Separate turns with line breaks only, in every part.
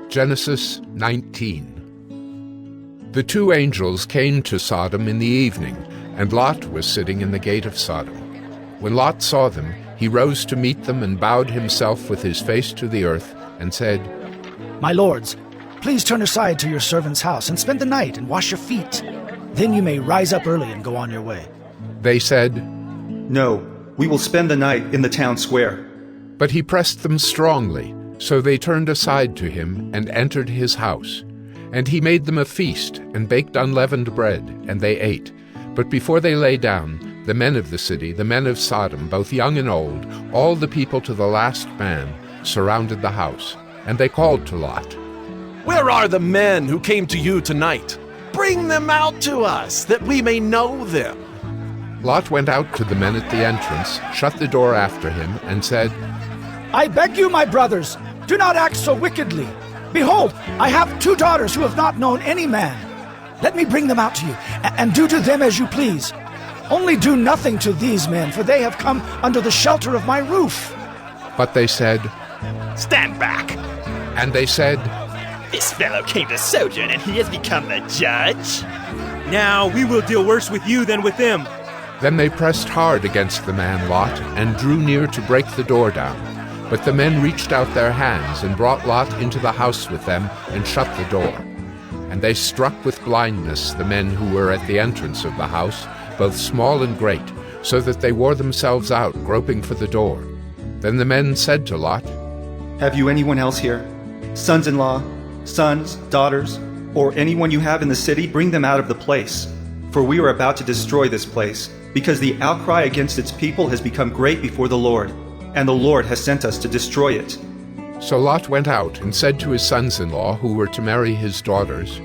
Genesis 19. The two angels came to Sodom in the evening, and Lot was sitting in the gate of Sodom. When Lot saw them, he rose to meet them and bowed himself with his face to the earth and said,
"My lords, please turn aside to your servant's house and spend the night and wash your feet. Then you may rise up early and go on your way."
They said,
"No, we will spend the night in the town square."
But he pressed them strongly, so they turned aside to him and entered his house. And he made them a feast and baked unleavened bread, and they ate. But before they lay down, the men of the city, the men of Sodom, both young and old, all the people to the last man, surrounded the house. And they called to Lot,
"Where are the men who came to you tonight? Bring them out to us, that we may know them."
Lot went out to the men at the entrance, shut the door after him, and said,
"I beg you, my brothers, do not act so wickedly. Behold, I have 2 daughters who have not known any man. Let me bring them out to you, and do to them as you please. Only do nothing to these men, for they have come under the shelter of my roof."
But they said,
"Stand back!"
And they said,
"This fellow came to sojourn, and he has become the judge."
Now we will deal worse with you than with them.
Then they pressed hard against the man Lot and drew near to break the door down. But the men reached out their hands and brought Lot into the house with them and shut the door. And they struck with blindness the men who were at the entrance of the house, both small and great, so that they wore themselves out, groping for the door. Then the men said to Lot,
"Have you anyone else here? Sons-in-law, sons, daughters, or anyone you have in the city? Bring them out of the place. For we are about to destroy this place, because the outcry against its people has become great before the Lord, and the Lord has sent us to destroy it."
So Lot went out and said to his sons-in-law, who were to marry his daughters,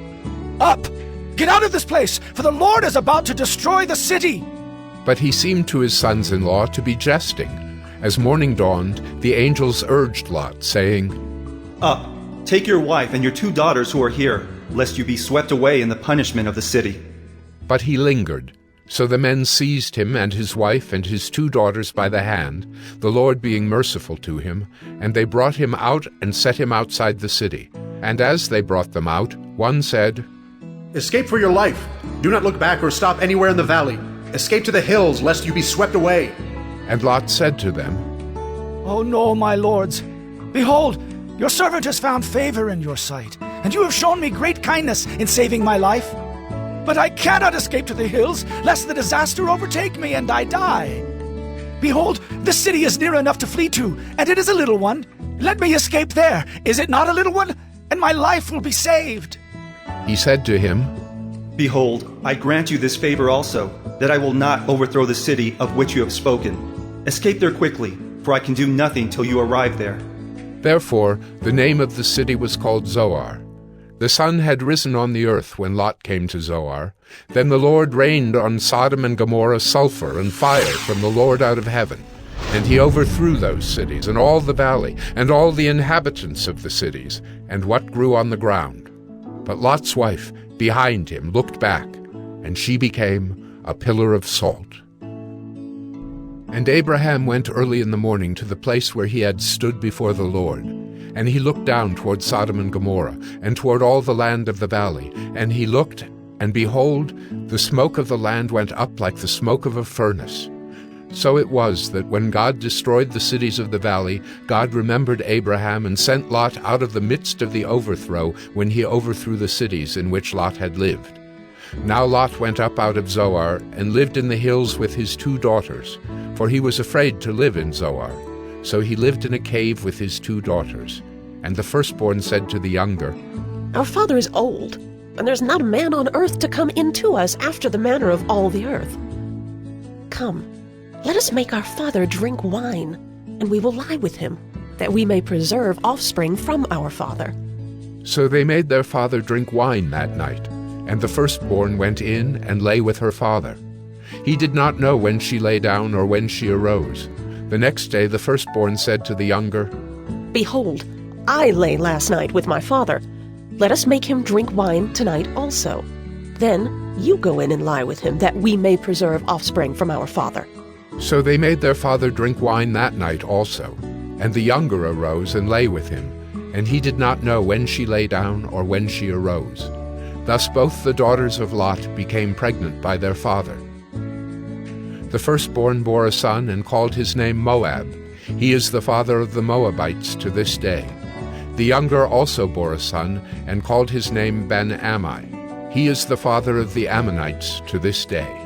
"Up! Get out of this place, for the Lord is about to destroy the city."
But he seemed to his sons-in-law to be jesting. As morning dawned, the angels urged Lot, saying,
"Up, take your wife and your 2 daughters who are here, lest you be swept away in the punishment of the city."
But he lingered. So the men seized him and his wife and his 2 daughters by the hand, the Lord being merciful to him, and they brought him out and set him outside the city. And as they brought them out, one said,
"Escape for your life. Do not look back or stop anywhere in the valley. Escape to the hills, lest you be swept away."
And Lot said to them,
"Oh no, my lords. Behold, your servant has found favor in your sight, and you have shown me great kindness in saving my life. But I cannot escape to the hills, lest the disaster overtake me and I die. Behold, this city is near enough to flee to, and it is a little one. Let me escape there. Is it not a little one? And my life will be saved."
He said to him,
"Behold, I grant you this favor also, that I will not overthrow the city of which you have spoken. Escape there quickly, for I can do nothing till you arrive there."
Therefore the name of the city was called Zoar. The sun had risen on the earth when Lot came to Zoar. Then the Lord rained on Sodom and Gomorrah sulfur and fire from the Lord out of heaven. And he overthrew those cities, and all the valley, and all the inhabitants of the cities, and what grew on the ground. But Lot's wife, behind him, looked back, and she became a pillar of salt. And Abraham went early in the morning to the place where he had stood before the Lord. And he looked down toward Sodom and Gomorrah, and toward all the land of the valley. And he looked, and behold, the smoke of the land went up like the smoke of a furnace. So it was that when God destroyed the cities of the valley, God remembered Abraham and sent Lot out of the midst of the overthrow when he overthrew the cities in which Lot had lived. Now Lot went up out of Zoar and lived in the hills with his 2 daughters, for he was afraid to live in Zoar. So he lived in a cave with his 2 daughters. And the firstborn said to the younger,
"Our father is old, and there's not a man on earth to come in to us after the manner of all the earth. Come, let us make our father drink wine, and we will lie with him, that we may preserve offspring from our father."
So they made their father drink wine that night, and the firstborn went in and lay with her father. He did not know when she lay down or when she arose. The next day the firstborn said to the younger,
"Behold, I lay last night with my father. Let us make him drink wine tonight also. Then you go in and lie with him, that we may preserve offspring from our father."
So they made their father drink wine that night also. And the younger arose and lay with him. and he did not know when she lay down or when she arose. Thus both the daughters of Lot became pregnant by their father. The firstborn bore a son and called his name Moab. He is the father of the Moabites to this day. The younger also bore a son and called his name Ben-Ammi. He is the father of the Ammonites to this day.